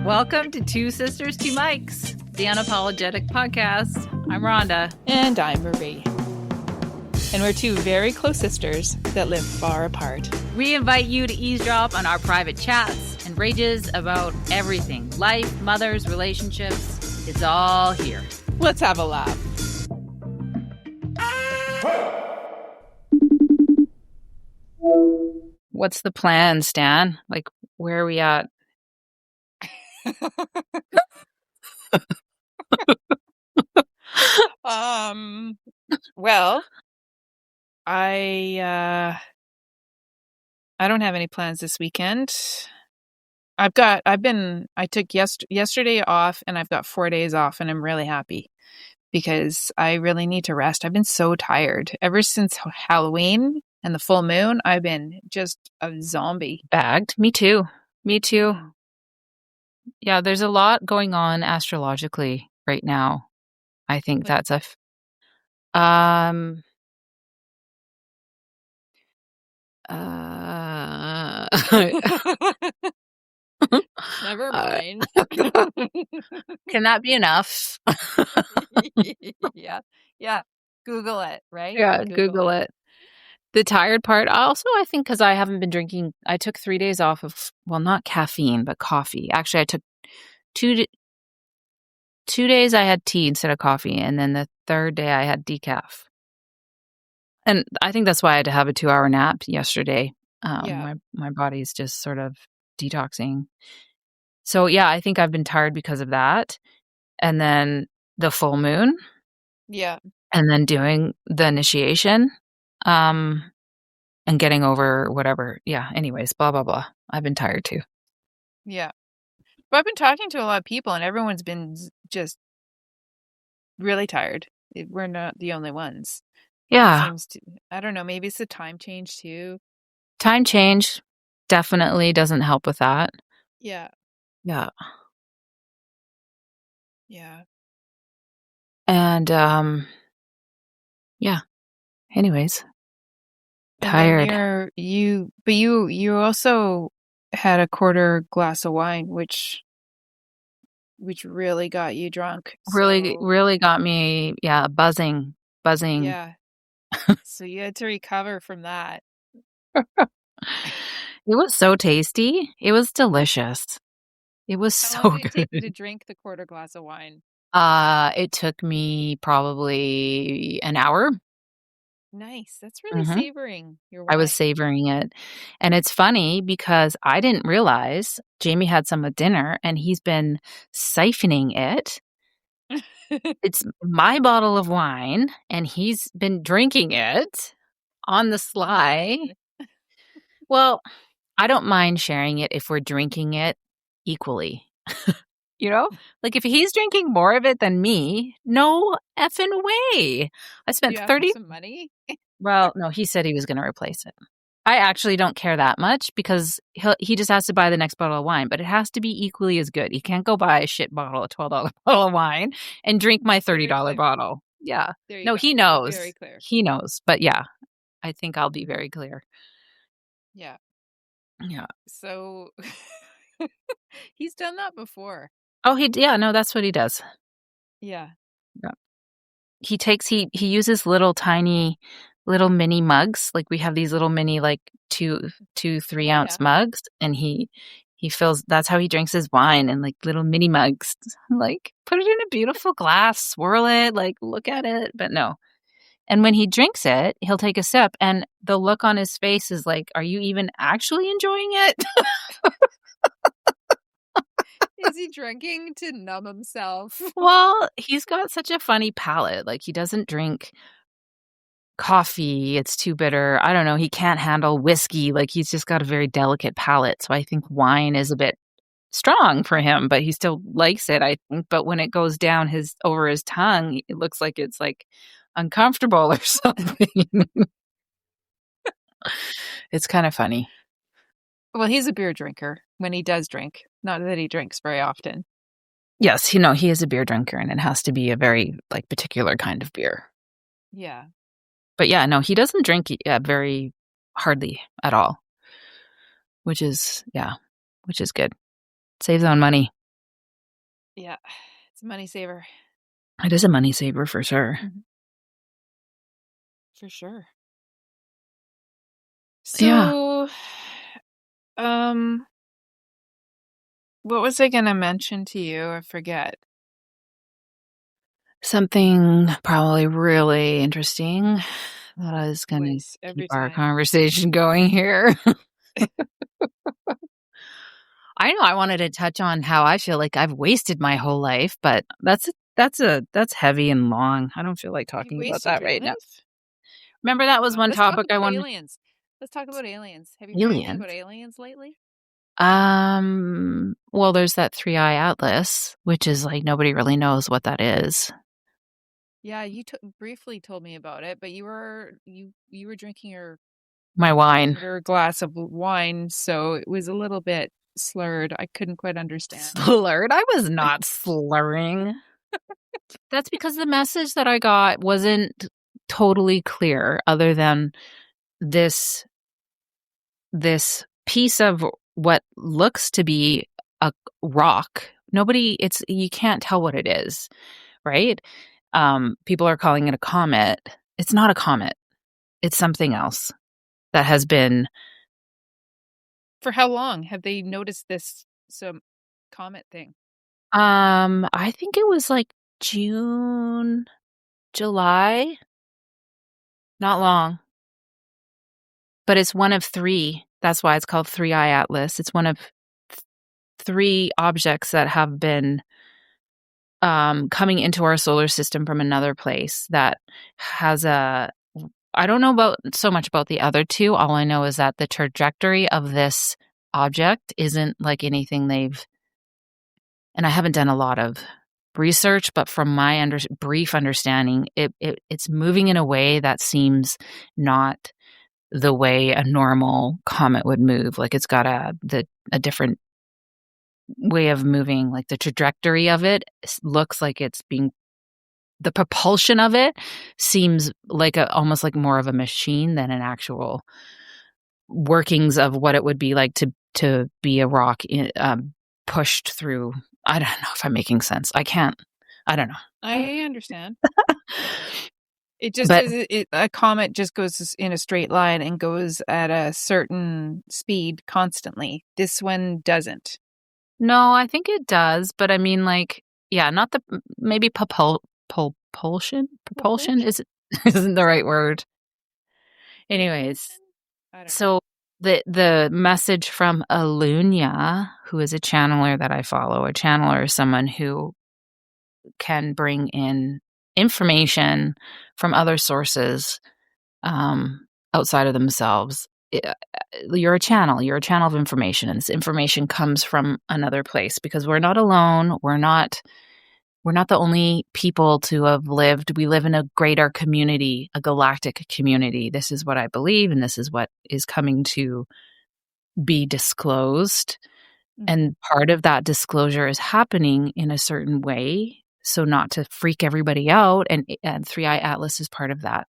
Welcome to Two Sisters, Two Mics, the Unapologetic podcast. I'm Rhonda. And I'm Marie. And we're two very close sisters that live far apart. We invite you to eavesdrop on our private chats and rages about everything. Life, mothers, relationships. It's all here. Let's have a laugh. What's the plan, Stan? Like, where are we at? Well, I don't have any plans this weekend. I took yesterday off, and I've got 4 days off, and I'm really happy because I really need to rest. I've been so tired ever since Halloween and the full moon. I've been just a zombie. Bagged. Me too. Yeah, there's a lot going on astrologically right now. I think that's Never mind. Can that be enough? Yeah. Google it, right? Yeah, Google it. The tired part, also, I think because I haven't been drinking, I took 3 days off of, well, not caffeine, but coffee. Actually, I took 2 days I had tea instead of coffee, and then the third day I had decaf. And I think that's why I had to have a 2-hour nap yesterday. My body's just sort of detoxing. So, yeah, I think I've been tired because of that. And then the full moon. Yeah. And then doing the initiation. And getting over whatever. Yeah, anyways, blah, blah, blah. I've been tired too. Yeah. But I've been talking to a lot of people, and everyone's been just really tired. We're not the only ones. Yeah. I don't know, maybe it's the time change too. Time change definitely doesn't help with that. Yeah. Yeah. Yeah. And, yeah. Anyways. Tired. You also had a quarter glass of wine, which really got you drunk. Really got me, buzzing. Yeah. So you had to recover from that. It was so tasty. It was delicious. It was How so long did it good. take you to drink the quarter glass of wine? It took me probably an hour. Nice. That's really savoring your wine. I was savoring it. And it's funny because I didn't realize Jamie had some at dinner and he's been siphoning it. It's my bottle of wine and he's been drinking it on the sly. Well, I don't mind sharing it if we're drinking it equally. You know? Like if he's drinking more of it than me, no effing way. I spent 30 some money. Well, no, he said he was going to replace it. I actually don't care that much because he just has to buy the next bottle of wine, but it has to be equally as good. He can't go buy a shit bottle, a $12 bottle of wine and drink my $30 bottle. Yeah. No, he knows. Very clear. He knows. But yeah, I think I'll be very clear. Yeah. Yeah. So he's done that before. Oh, no, that's what he does. Yeah. Yeah. He uses little mini mugs. Like we have these little mini, like 3 ounce mugs, and he fills, that's how he drinks his wine, in like little mini mugs. Like put it in a beautiful glass, swirl it, like look at it. But no. And when he drinks it, he'll take a sip and the look on his face is like, are you even actually enjoying it? Is he drinking to numb himself? Well, he's got such a funny palate. Like he doesn't drink coffee. It's too bitter. I don't know. He can't handle whiskey. Like he's just got a very delicate palate. So I think wine is a bit strong for him, but he still likes it, I think. But when it goes down over his tongue, it looks like it's like uncomfortable or something. It's kind of funny. Well, he's a beer drinker when he does drink. Not that he drinks very often. Yes, he is a beer drinker, and it has to be a very like particular kind of beer. Yeah. But yeah, no, he doesn't drink very hardly at all, which is good. Saves on money. Yeah, it's a money saver. It is a money saver for sure. Mm-hmm. For sure. Yeah. So, um, what was I gonna mention to you? I forget. Something probably really interesting that is going to Always, keep every our time. conversation going here. I know I wanted to touch on how I feel like I've wasted my whole life, but that's heavy and long. I don't feel like You talking about wasted that your right now. life? Remember that was one Let's talk topic I about wanted. aliens. Let's talk about aliens. Have you heard anything Aliens. about aliens lately? Well, there's that three-eye atlas, which is like nobody really knows what that is. Yeah, you briefly told me about it, but you were drinking your My wine. your glass of wine, so it was a little bit slurred. I couldn't quite understand. Slurred? I was not slurring. That's because the message that I got wasn't totally clear, other than this this piece of what looks to be a rock. You can't tell what it is, right? People are calling it a comet. It's not a comet. It's something else that has been, For how long have they noticed this some comet thing? I think it was like June, July, not long, but it's one of three. That's why it's called Three Eye Atlas. It's one of three objects that have been coming into our solar system from another place that has a. I don't know about so much about the other two. All I know is that the trajectory of this object isn't like anything they've. And I haven't done a lot of research, but from my brief understanding, it's moving in a way that seems not the way a normal comet would move. Like it's got a different way of moving. Like the trajectory of it looks like it's being the propulsion of it seems like almost like more of a machine than an actual workings of what it would be like to be a rock pushed through. I don't know if I'm making sense. I don't know. I understand. It just But is a comet just goes in a straight line and goes at a certain speed constantly. This one doesn't. no, I think it does. But I mean, like, yeah, not the maybe propulsion. Propulsion Propulsion? is isn't the right word. Anyways, Propulsion? I don't know. so the message from Alunia, who is a channeler that I follow, a channeler is someone who can bring in information from other sources outside of themselves. You're a channel. You're a channel of information, and this information comes from another place because we're not alone. We're not the only people to have lived. We live in a greater community, a galactic community. This is what I believe, and this is what is coming to be disclosed. Mm-hmm. And part of that disclosure is happening in a certain way. So not to freak everybody out. And Three Eye Atlas is part of that.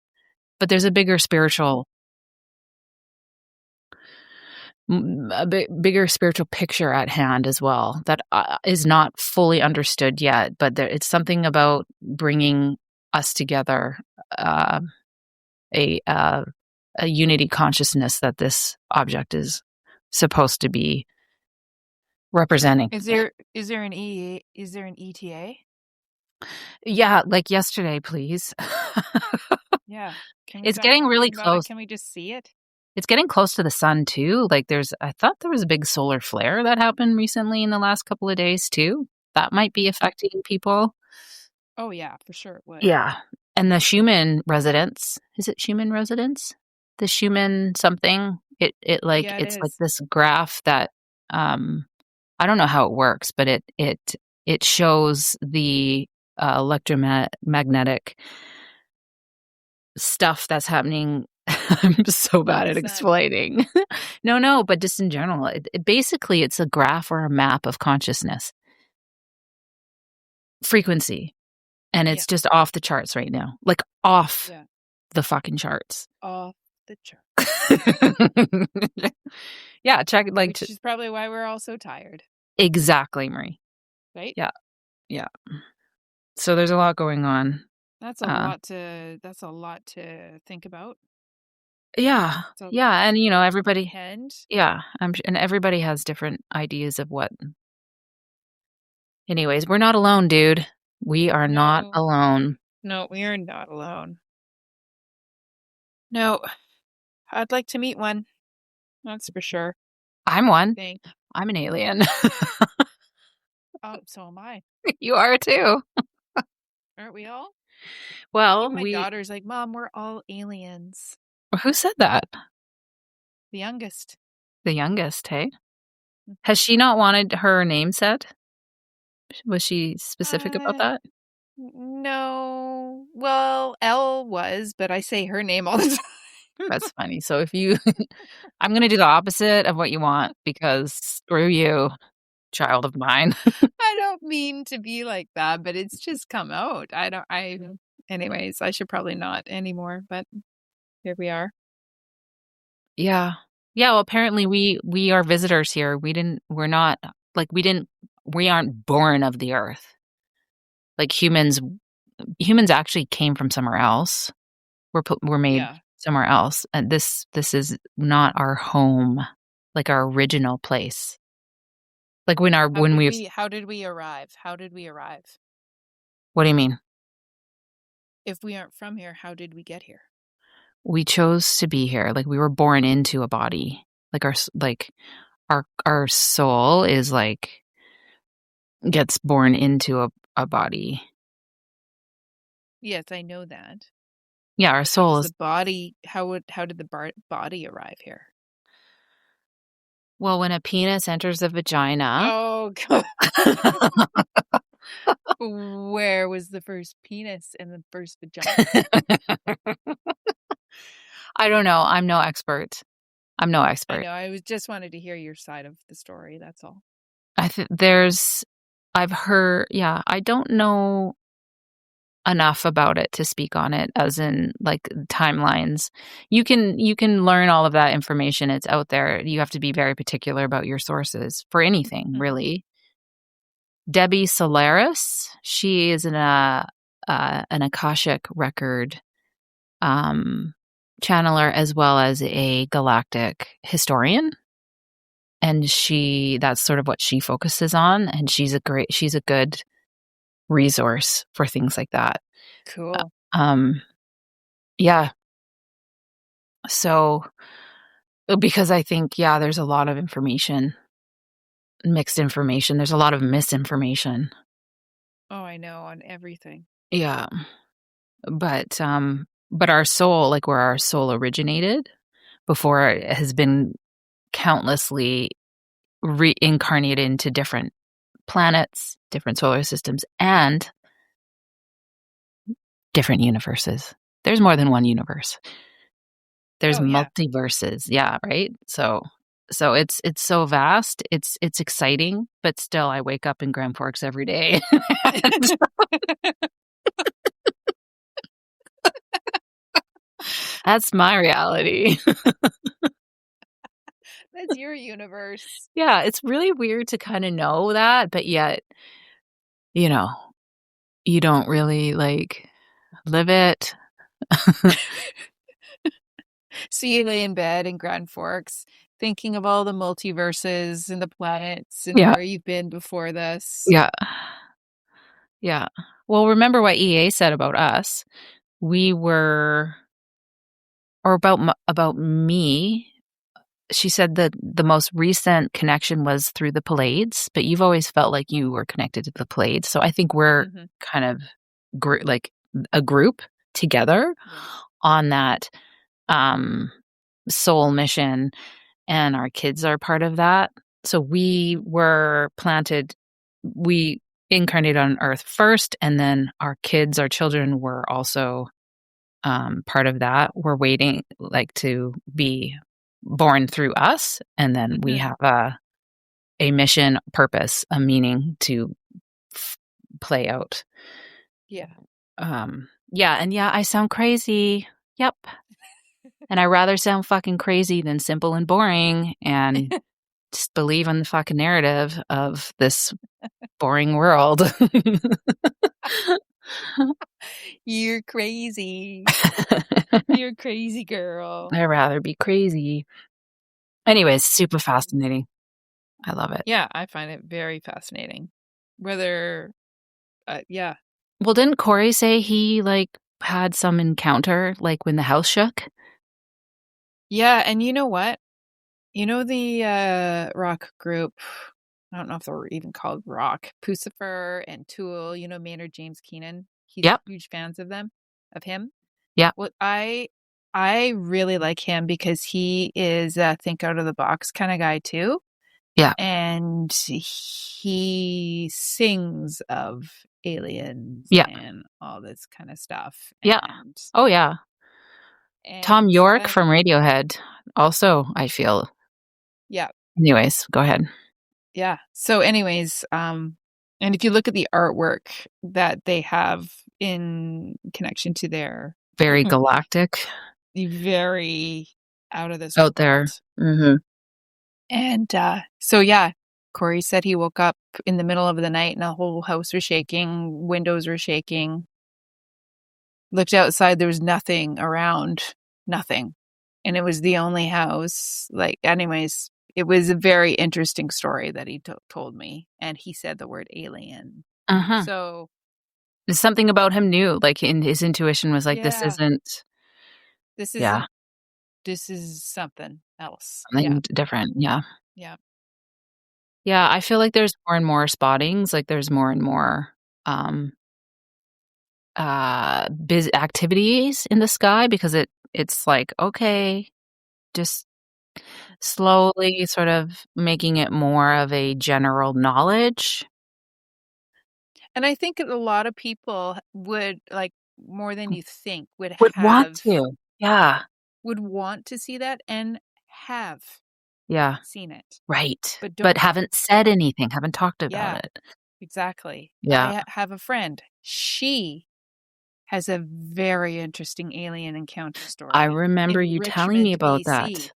But there's a bigger spiritual, bigger spiritual picture at hand as well that is not fully understood yet. But it's something about bringing us together, uh, a uh, a unity consciousness that this object is supposed to be representing. Is there an ETA? Yeah, like yesterday, please. Yeah. Can we It's stop getting really talking about it? close. Can we just see it? It's getting close to the sun too. Like I thought there was a big solar flare that happened recently in the last couple of days too. That might be affecting people. Oh yeah, for sure it would. Yeah. And the Schumann residence, is it Schumann residence? The Schumann something. It like Yeah, it it's like is. this graph that I don't know how it works, but it shows the electromagnetic stuff that's happening. I'm so About bad the at sun. explaining. No, but just in general, basically it's a graph or a map of consciousness frequency, and Yeah. it's just off the charts right now, like off Yeah. the fucking charts. Off the chart. Yeah, check Which is probably why we're all so tired, exactly, Marie. right? Yeah, Yeah. So there's a lot going on. That's a lot to think about. Yeah. So Yeah. And, everybody, comprehend. yeah. And everybody has different ideas of what. Anyways, we're not alone, dude. We are not No, alone. no, we are not alone. No, I'd like to meet one. That's for sure. I'm one. Think. I'm an alien. Oh, so am I. You are too. Aren't we all? Well, Even my daughter's like, Mom, we're all aliens. who said that? The youngest. The youngest, hey? Mhm. Has she not wanted her name said? Was she specific about Uh, that? no. Well, Elle was, but I say her name all the time. That's funny. So if you, I'm going to do the opposite of what you want because screw you, child of mine. I don't mean to be like that, but it's just come out. Anyways, I should probably not anymore, but here we are. Yeah. Yeah. Well, apparently we are visitors here. We're not like, we aren't born of the earth. Like humans actually came from somewhere else. We're made Yeah. somewhere else. And this is not our home, like our original place. Like How did we arrive? How did we arrive? what do you mean? If we aren't from here, how did we get here? We chose to be here. Like we were born into a body. Like our soul is like gets born into a body. Yes, I know that. Yeah, our But how soul does is the body how did the body arrive here? well, when a penis enters the vagina. Oh God. Where was the first penis and the first vagina? I don't know. I'm no expert. I'm no I expert. know. I was just wanted to hear your side of the story. That's all. I think I've heard, yeah, I don't know enough about it to speak on it as in like timelines. You can learn all of that information. It's out there. You have to be very particular about your sources for anything, Mhm. really. Debbie Solaris, she is an Akashic record um, channeler as well as a galactic historian. And that's sort of what she focuses on. And she's a good resource for things like that. Cool. Um, yeah. So, because I think, yeah, there's a lot of information, mixed information. There's a lot of misinformation. Oh, I know on everything. Yeah. But our soul, like where our soul originated before it has been countlessly reincarnated into different planets, different solar systems, and different universes. There's more than one universe. There's Oh yeah. multiverses. Yeah, right? So it's so vast. It's exciting, but still I wake up in Grand Forks every day. That's my reality. That's your universe. Yeah, it's really weird to kind of know that, but yet, you know, you don't really like live it. So you lay in bed in Grand Forks thinking of all the multiverses and the planets and Yeah. where you've been before this. Yeah. Yeah. Well, remember what EA said about us. We were or about me. She said that the most recent connection was through the Pleiades, but you've always felt like you were connected to the Pleiades. So I think we're Mhm. kind of like a group together Yeah. on that um, soul mission, and our kids are part of that. So we incarnated on Earth first, and then our children were also part of that. We're waiting like to be born through us, and then we Mhm. have a mission, purpose, a meaning to play out. Yeah. Yeah, and yeah, I sound crazy. Yep. And I rather sound fucking crazy than simple and boring. And just believe in the fucking narrative of this boring world. You're crazy. You're a crazy girl. I'd rather be crazy. Anyways, super fascinating. I love it. Yeah, I find it very fascinating. Whether, yeah. Well, didn't Corey say he like had some encounter like when the house shook? Yeah, and you know what? You know the rock group, I don't know if they're even called rock, Pucifer and Tool, you know Maynard James Keenan? He's Yep. huge fans of him. Yep. Well, I really like him because he is a think out of the box kind of guy too. Yeah. And he sings of aliens Yeah. and all this kind of stuff. Yeah. And Oh yeah. Tom and York from Radiohead also, I feel. yeah. Anyways, go ahead. Yeah. So anyways, and if you look at the artwork that they have in connection to their Very galactic very out of this out there. world. Mm-hmm. And so yeah, Corey said he woke up in the middle of the night and the whole house was shaking, windows were shaking. Looked outside, there was nothing around, nothing. And it was the only house. Like, anyways, it was a very interesting story that he told me. And he said the word alien. Uh-huh. So There's something about him new. Like in his intuition was like, yeah, this yeah, isn't, this is something else. Yeah. something different. Yeah. Yeah. Yeah. I feel like there's more and more spottings. Like there's more and more busy activities in the sky because it's like, okay, just slowly sort of making it more of a general knowledge. And I think a lot of people would, like, more than you think, Would want to. Yeah. would want to see that and have Yeah. seen it, Right. but But don't. haven't said anything, haven't talked about Yeah, it. exactly. Yeah. I have a friend. She has a very interesting alien encounter I story remember in you telling me Richmond, about BC. that.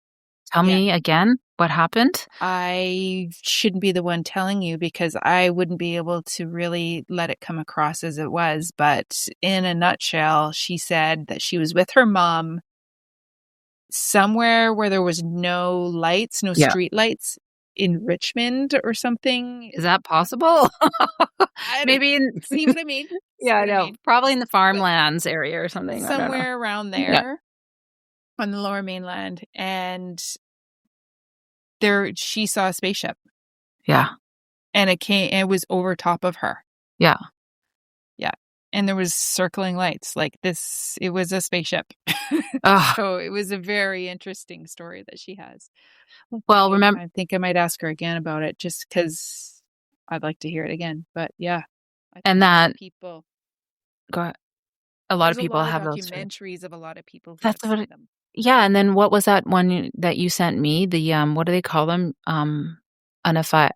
Tell Yeah. me again what happened? I shouldn't be the one telling you because I wouldn't be able to really let it come across as it was. But in a nutshell, she said that she was with her mom somewhere where there was no lights, no Yeah. street lights in Richmond or something. Is that possible? I don't Maybe in see what I mean. See yeah, I what I know. mean? Probably in the But farmlands area or something. I don't know. somewhere around Yeah. there on the lower mainland, and there she saw a spaceship, Yeah. and it was over top of her. Yeah. Yeah. And there was circling lights like this. It was a spaceship. Ugh. So it was a very interesting story that she has. Well, remember I think I might ask her again about it just because I'd like to hear it again. But yeah, I and think a lot that of people, a lot of there's a people lot of have those sort of documentaries of a lot of people who have that's what seen them. yeah, and then what was that one that you sent me? The what do they call them?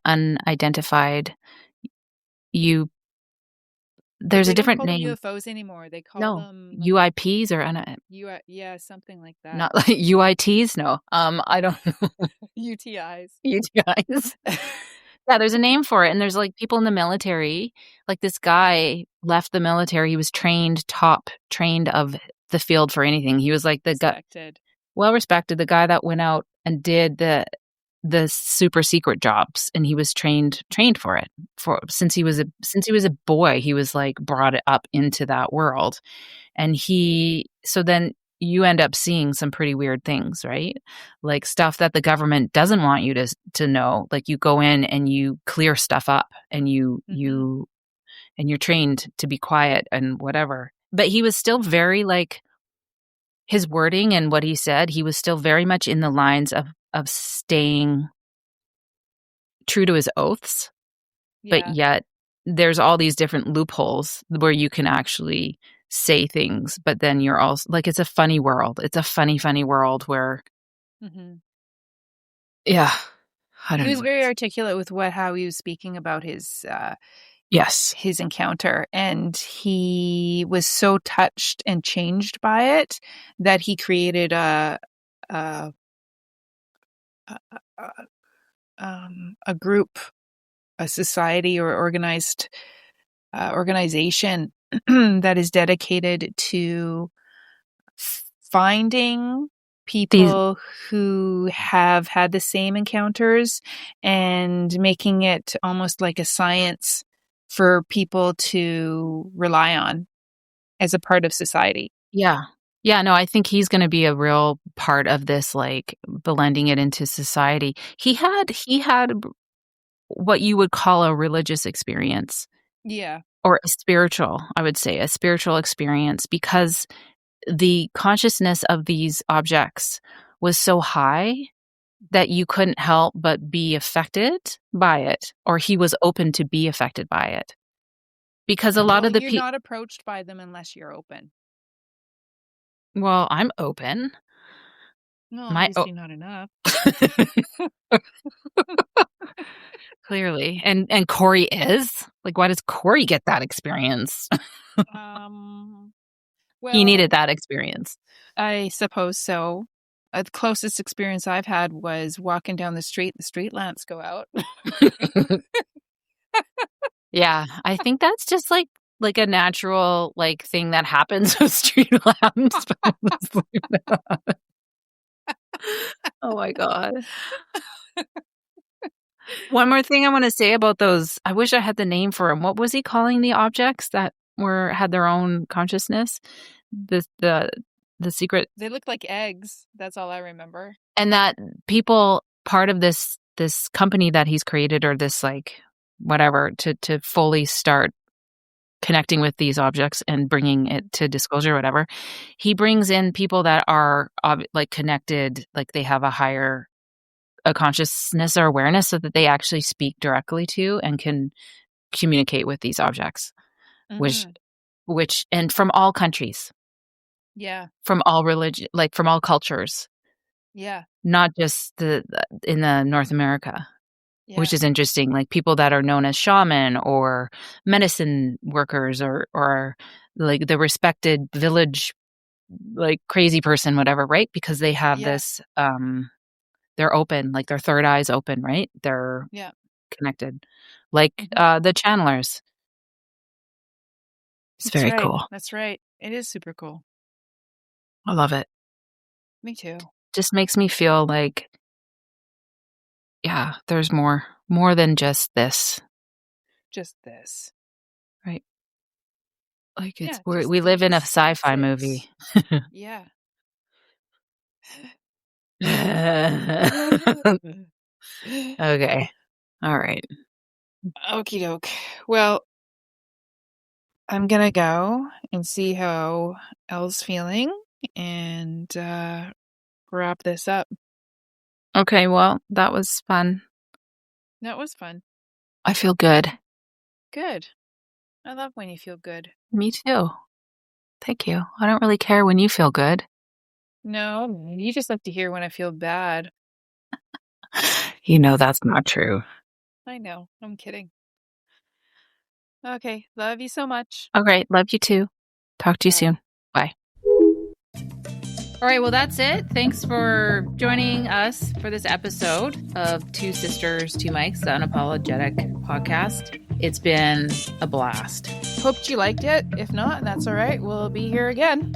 Unidentified you Well, there's a they don't different call them name. UFOs anymore. They call No. them like UIPs or yeah, something like that. not like UITs? No. I don't know. UTIs. UTIs. Yeah, there's a name for it, and there's, like, people in the military, like, this guy left the military, he was trained of the field for anything. He was, like, the guy Respected. well respected, the guy that went out and did the super secret jobs, and he was trained for it. For since he was a boy, he was, like, brought up into that world, and so then you end up seeing some pretty weird things, right? Like stuff that the government doesn't want you to know. Like you go in and you clear stuff up and and you're trained to be quiet and whatever. But he was still very like his wording and what he said, he was still very much in the lines of staying true to his oaths, but Yeah. yet there's all these different loopholes where you can actually say things, but then you're also like, it's a funny world. It's a funny world where, Mm-hmm. yeah, I He don't was know. very articulate with how he was speaking about Yes. his encounter, and he was so touched and changed by it that he created a a group, a society, or organization that is dedicated to finding These, people who have had the same encounters and making it almost like a science for people to rely on as a part of society. yeah. Yeah, no, I think he's going to be a real part of this, like blending it into society. He had what you would call a religious experience Yeah. or a spiritual, I would say, a spiritual experience because the consciousness of these objects was so high that you couldn't help but be affected by it, or he was open to be affected by it. Because a lot Well, of the you're people, not approached by them unless you're open. well, I'm open. No, My oh, obviously not enough. clearly, and Corey is like, why does Corey get that experience? Um, He well, needed that experience. I suppose so. The closest experience I've had was walking down the street lamps go out. Yeah, I think that's just like a natural like thing that happens with street lamps. Oh my god. One more thing I want to say about those. I wish I had the name for him. What was he calling the objects that had their own consciousness? The secret, They look like eggs. That's all I remember. and that people part of this company that he's created, or this like whatever, to fully start connecting with these objects and bringing it to disclosure, whatever. He brings in people that are like connected, like they have a consciousness or awareness, so that they actually speak directly to and can communicate with these objects, which Mm-hmm. and from all countries, Yeah. from all religion, like from all cultures, Yeah. not just in the North America, which Yeah. is interesting. Like people that are known as shaman or medicine workers, or like the respected village, like crazy person, whatever, right? Because they have Yeah. this, they're open, like their third eye's open, right? They're Yeah. connected, like Mm-hmm. the channelers. It's That's very right. cool. That's right. It is super cool. I love it. Me too. Just makes me feel like, yeah, there's more than just this, Just this. right? Like Yeah. Just we live in a that's sci-fi it. movie. Yeah. Okay. All right. Okie doke. Well, I'm gonna go and see how Elle's feeling and wrap this up. Okay, well, that was fun. That was fun. I feel good. Good. I love when you feel good. Me too. Thank you. I don't really care when you feel good. No, you just like to hear when I feel bad. You know that's not true. I know. I'm kidding. Okay. Love you so much. All right, love you too. Talk to you Bye. soon. Bye. All right, well, that's it. Thanks for joining us for this episode of Two Sisters, Two Mics, the Unapologetic podcast. It's been a blast. Hoped you liked it. If not, that's all right. We'll be here again.